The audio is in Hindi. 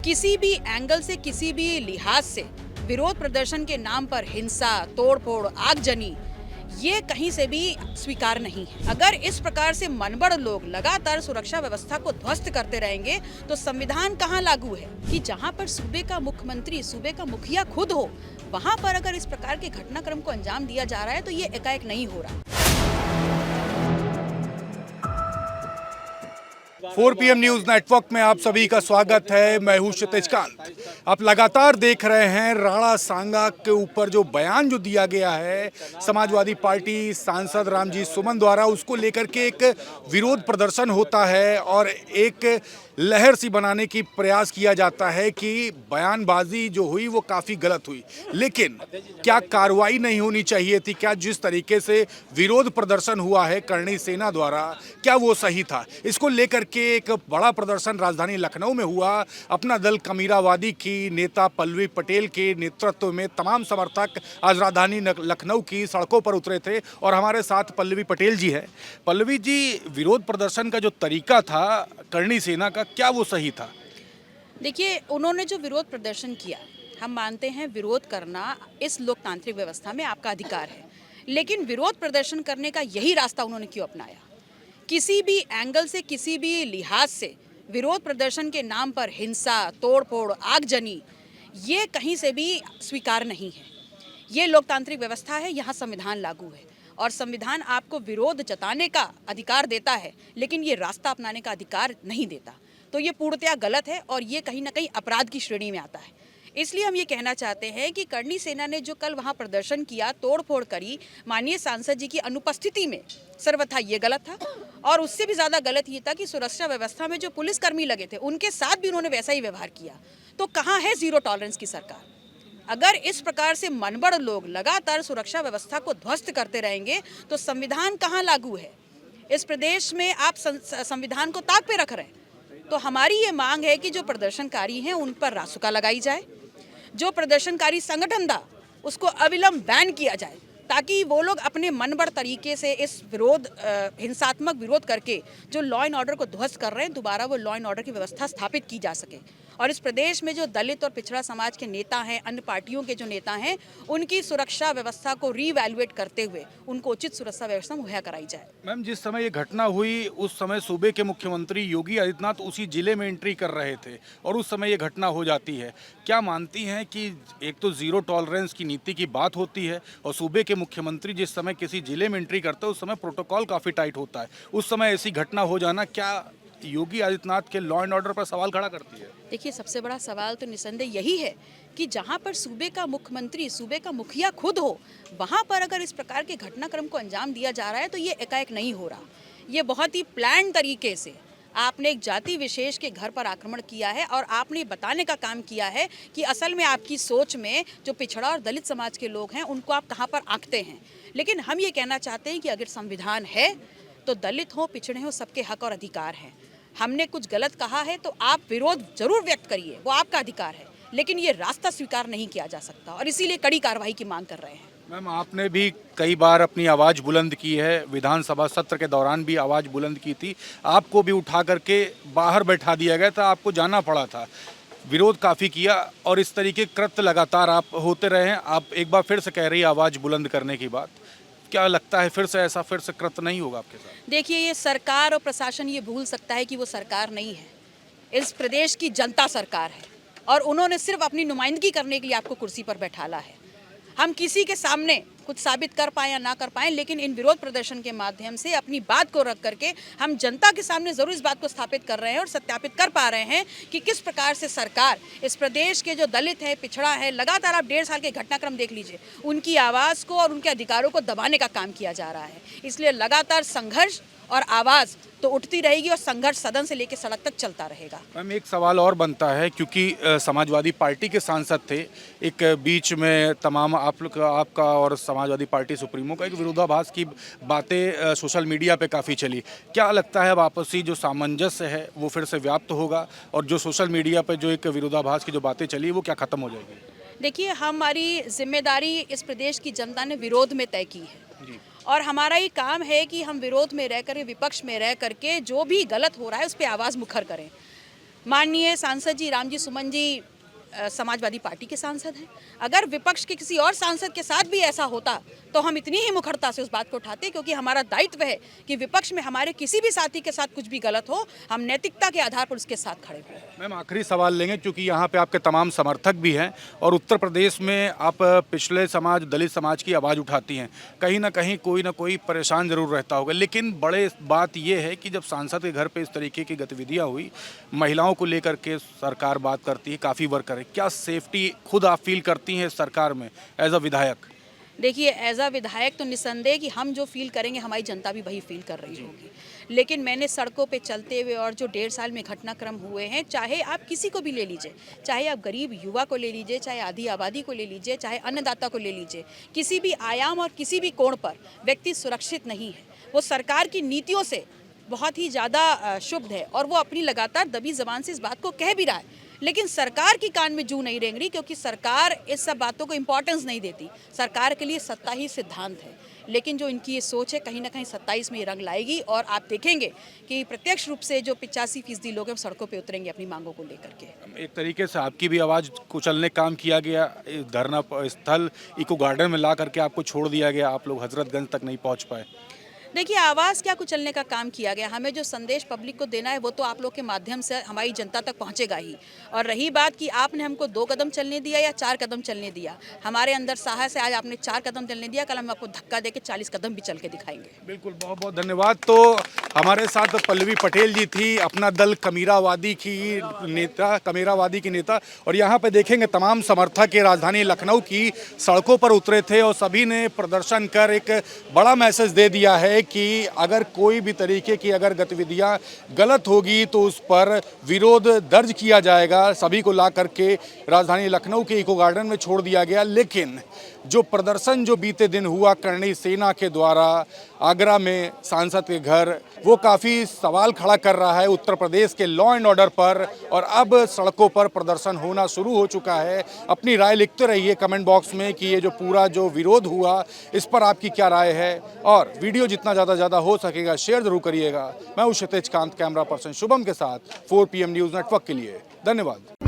किसी भी एंगल से, किसी भी लिहाज से विरोध प्रदर्शन के नाम पर हिंसा, तोड़फोड़, आगजनी ये कहीं से भी स्वीकार नहीं है। अगर इस प्रकार से मनबड़ लोग लगातार सुरक्षा व्यवस्था को ध्वस्त करते रहेंगे तो संविधान कहाँ लागू है कि जहाँ पर सूबे का मुख्यमंत्री, सूबे का मुखिया खुद हो, वहाँ पर अगर इस प्रकार के घटनाक्रम को अंजाम दिया जा रहा है तो ये एकाएक नहीं हो रहा। 4 PM न्यूज नेटवर्क में आप सभी का स्वागत है। मैं हूं क्षितिज कांत। आप लगातार देख रहे हैं राणा सांगा के ऊपर जो बयान जो दिया गया है समाजवादी पार्टी सांसद रामजी सुमन द्वारा, उसको लेकर के एक विरोध प्रदर्शन होता है और एक लहर सी बनाने की प्रयास किया जाता है कि बयानबाजी जो हुई वो काफ़ी गलत हुई। लेकिन क्या कार्रवाई नहीं होनी चाहिए थी? क्या जिस तरीके से विरोध प्रदर्शन हुआ है करणी सेना द्वारा, क्या वो सही था? इसको लेकर के एक बड़ा प्रदर्शन राजधानी लखनऊ में हुआ। अपना दल कमीरावादी की नेता पल्लवी पटेल के नेतृत्व में तमाम समर्थक आज राजधानी लखनऊ की सड़कों पर उतरे थे और हमारे साथ पल्लवी पटेल जी है। पल्लवी जी, विरोध प्रदर्शन का जो तरीका था करणी सेना का, क्या वो सही था? देखिए, उन्होंने जो विरोध प्रदर्शन किया, हम मानते हैं विरोध करना इस लोकतांत्रिक व्यवस्था में आपका अधिकार है, लेकिन विरोध प्रदर्शन करने का यही रास्ता उन्होंने क्यों अपनाया? किसी भी एंगल से, किसी भी लिहाज से विरोध प्रदर्शन के नाम पर हिंसा, तोड़फोड़, आगजनी ये कहीं से भी स्वीकार नहीं है। ये लोकतांत्रिक व्यवस्था है, यहाँ संविधान लागू है और संविधान आपको विरोध जताने का अधिकार देता है, लेकिन ये रास्ता अपनाने का अधिकार नहीं देता। तो ये पूर्णतया गलत है और ये कहीं ना कहीं अपराध की श्रेणी में आता है। इसलिए हम ये कहना चाहते हैं कि करणी सेना ने जो कल वहाँ प्रदर्शन किया, तोड़फोड़ करी माननीय सांसद जी की अनुपस्थिति में, सर्वथा ये गलत था। और उससे भी ज़्यादा गलत ये था कि सुरक्षा व्यवस्था में जो पुलिसकर्मी लगे थे उनके साथ भी उन्होंने वैसा ही व्यवहार किया। तो कहाँ है जीरो टॉलरेंस की सरकार? अगर इस प्रकार से मनबड़ लोग लगातार सुरक्षा व्यवस्था को ध्वस्त करते रहेंगे तो संविधान कहाँ लागू है? इस प्रदेश में आप संविधान को ताक पे रख रहे हैं। तो हमारी ये मांग है कि जो प्रदर्शनकारी हैं उन पर रासुका लगाई जाए, जो प्रदर्शनकारी संगठन था उसको अविलंब बैन किया जाए, ताकि वो लोग अपने मनबड़ तरीके से इस विरोध, हिंसात्मक विरोध करके जो लॉ एंड ऑर्डर को ध्वस्त कर रहे हैं, दोबारा वो लॉ एंड ऑर्डर की व्यवस्था स्थापित की जा सके। और इस प्रदेश में जो दलित और पिछड़ा समाज के नेता हैं, अन्य पार्टियों के जो नेता हैं, उनकी सुरक्षा व्यवस्था को रीवैल्यूएट करते हुए उनको उचित सुरक्षा व्यवस्था मुहैया कराई जाए। मैम, जिस समय ये घटना हुई उस समय सूबे के मुख्यमंत्री योगी आदित्यनाथ उसी जिले में एंट्री कर रहे थे और उस समय ये घटना हो जाती है। क्या मानती हैं कि एक तो जीरो टॉलरेंस की नीति की बात होती है और सूबे के मुख्यमंत्री जिस समय किसी जिले में एंट्री करते हैं उस समय प्रोटोकॉल काफ़ी टाइट होता है, उस समय ऐसी घटना हो जाना क्या योगी आदित्यनाथ के लॉ एंड ऑर्डर पर सवाल खड़ा करती है? देखिए, सबसे बड़ा सवाल तो निसंदेह यही है कि जहां पर सूबे का मुख्यमंत्री, सूबे का मुखिया खुद हो, वहां पर अगर इस प्रकार के घटनाक्रम को अंजाम दिया जा रहा है तो ये एकाएक नहीं हो रहा। ये बहुत ही प्लान तरीके से आपने एक जाति विशेष के घर पर आक्रमण किया है और आपने बताने का काम किया है कि असल में आपकी सोच में जो पिछड़ा और दलित समाज के लोग हैं उनको आप कहाँ पर आंकते हैं। लेकिन हम ये कहना चाहते हैं कि अगर संविधान है तो दलित हो, पिछड़े हो, सबके हक और अधिकार हैं। हमने कुछ गलत कहा है तो आप विरोध जरूर व्यक्त करिए, वो आपका अधिकार है, लेकिन ये रास्ता स्वीकार नहीं किया जा सकता और इसीलिए कड़ी कार्रवाई की मांग कर रहे हैं। मैम, आपने भी कई बार अपनी आवाज़ बुलंद की है, विधानसभा सत्र के दौरान भी आवाज़ बुलंद की थी, आपको भी उठा करके बाहर बैठा दिया गया था, आपको जाना पड़ा था, विरोध काफ़ी किया और इस तरीके कृत्य लगातार आप होते रहे हैं। आप एक बार फिर से कह रही है आवाज़ बुलंद करने की बात, क्या लगता है फिर से ऐसा कृत्य नहीं होगा आपके साथ? देखिए, ये सरकार और प्रशासन ये भूल सकता है कि वो सरकार नहीं है, इस प्रदेश की जनता सरकार है और उन्होंने सिर्फ अपनी नुमाइंदगी करने के लिए आपको कुर्सी पर बैठाला है। हम किसी के सामने कुछ साबित कर पाएं या ना कर पाएं, लेकिन इन विरोध प्रदर्शन के माध्यम से अपनी बात को रख करके हम जनता के सामने जरूर इस बात को स्थापित कर रहे हैं और सत्यापित कर पा रहे हैं कि किस प्रकार से सरकार इस प्रदेश के जो दलित है, पिछड़ा है, लगातार आप 1.5 साल के घटनाक्रम देख लीजिए, उनकी आवाज़ को और उनके अधिकारों को दबाने का काम किया जा रहा है। इसलिए लगातार संघर्ष और आवाज़ तो उठती रहेगी और संघर्ष सदन से लेकर सड़क तक चलता रहेगा। मैम, एक सवाल और बनता है क्योंकि समाजवादी पार्टी के सांसद थे, एक बीच में तमाम आप लोग आपका और समाजवादी पार्टी सुप्रीमो का एक विरोधाभास की बातें सोशल मीडिया पे काफ़ी चली। क्या लगता है अब आपसी जो सामंजस्य है वो फिर से व्याप्त होगा और जो सोशल मीडिया पे जो एक विरोधाभास की जो बातें चली वो क्या ख़त्म हो जाएगी? देखिए, हमारी जिम्मेदारी इस प्रदेश की जनता ने विरोध में तय की है जी। और हमारा ही काम है कि हम विरोध में रह कर, विपक्ष में रह करके जो भी गलत हो रहा है उस पर आवाज़ मुखर करें। माननीय सांसद जी रामजी सुमन जी समाजवादी पार्टी के सांसद हैं। अगर विपक्ष के किसी और सांसद के साथ भी ऐसा होता तो हम इतनी ही मुखरता से उस बात को उठाते, क्योंकि हमारा दायित्व है कि विपक्ष में हमारे किसी भी साथी के साथ कुछ भी गलत हो, हम नैतिकता के आधार पर उसके साथ खड़े हों। मैम आखिरी सवाल लेंगे, क्योंकि यहाँ पे आपके तमाम समर्थक भी हैं और उत्तर प्रदेश में आप पिछले समाज, दलित समाज की आवाज़ उठाती हैं। कहीं ना कहीं कोई ना कोई परेशान जरूर रहता होगा, लेकिन बड़े बात ये है कि जब सांसद के घर पे इस तरीके की गतिविधियाँ हुई, महिलाओं को लेकर के सरकार बात करती है, काफ़ी वर्क करे, क्या सेफ्टी खुद आप फील करती हैं सरकार में एज अ विधायक? देखिए, एज अ विधायक तो निस्संदेह कि हम जो फील करेंगे हमारी जनता भी वही फील कर रही होगी। लेकिन मैंने सड़कों पे चलते हुए और जो 1.5 साल में घटनाक्रम हुए हैं, चाहे आप किसी को भी ले लीजिए, चाहे आप गरीब युवा को ले लीजिए, चाहे आधी आबादी को ले लीजिए, चाहे अन्नदाता को ले लीजिए, किसी भी आयाम और किसी भी कोण पर व्यक्ति सुरक्षित नहीं है। वो सरकार की नीतियों से बहुत ही ज़्यादा क्षुब्ध है और वो अपनी लगातार दबी ज़बान से इस बात को कह भी रहा है, लेकिन सरकार की कान में जू नहीं रेंग रही, क्योंकि सरकार इस सब बातों को इम्पोर्टेंस नहीं देती। सरकार के लिए सत्ता ही सिद्धांत है, लेकिन जो इनकी ये सोच है कहीं ना कहीं 27 में ये रंग लाएगी और आप देखेंगे कि प्रत्यक्ष रूप से जो 85% लोग हैं सड़कों पे उतरेंगे अपनी मांगों को लेकर के। एक तरीके से आपकी भी आवाज़ कुचलने काम किया गया, धरना स्थल इको गार्डन में ला करके आपको छोड़ दिया गया, आप लोग हजरतगंज तक नहीं पहुंच पाए। देखिए, आवाज़ क्या कुचलने का काम किया गया, हमें जो संदेश पब्लिक को देना है वो तो आप लोग के माध्यम से हमारी जनता तक पहुंचेगा ही। और रही बात कि आपने हमको 2 कदम चलने दिया या 4 कदम चलने दिया, हमारे अंदर साहस है, आज आपने 4 कदम चलने दिया, कल हम आपको धक्का देके 40 कदम भी चल के दिखाएंगे। बिल्कुल, बहुत बहुत धन्यवाद। तो हमारे साथ पल्लवी पटेल जी थी, अपना दल कमीरावादी की नेता, और यहाँ पे देखेंगे तमाम समर्थक के राजधानी लखनऊ की सड़कों पर उतरे थे और सभी ने प्रदर्शन कर एक बड़ा मैसेज दे दिया है कि अगर कोई भी तरीके की अगर गतिविधियां गलत होगी तो उस पर विरोध दर्ज किया जाएगा। सभी को ला करके राजधानी लखनऊ के इको गार्डन में छोड़ दिया गया, लेकिन जो प्रदर्शन जो बीते दिन हुआ करणी सेना के द्वारा आगरा में सांसद के घर, वो काफ़ी सवाल खड़ा कर रहा है उत्तर प्रदेश के लॉ एंड ऑर्डर पर, और अब सड़कों पर प्रदर्शन होना शुरू हो चुका है। अपनी राय लिखते रहिए कमेंट बॉक्स में कि ये जो पूरा जो विरोध हुआ इस पर आपकी क्या राय है, और वीडियो जितना ज़्यादा हो सकेगा शेयर जरूर करिएगा। मैं हूँ क्षितिज कांत, कैमरा पर्सन शुभम के साथ 4 PM न्यूज़ नेटवर्क के लिए। धन्यवाद।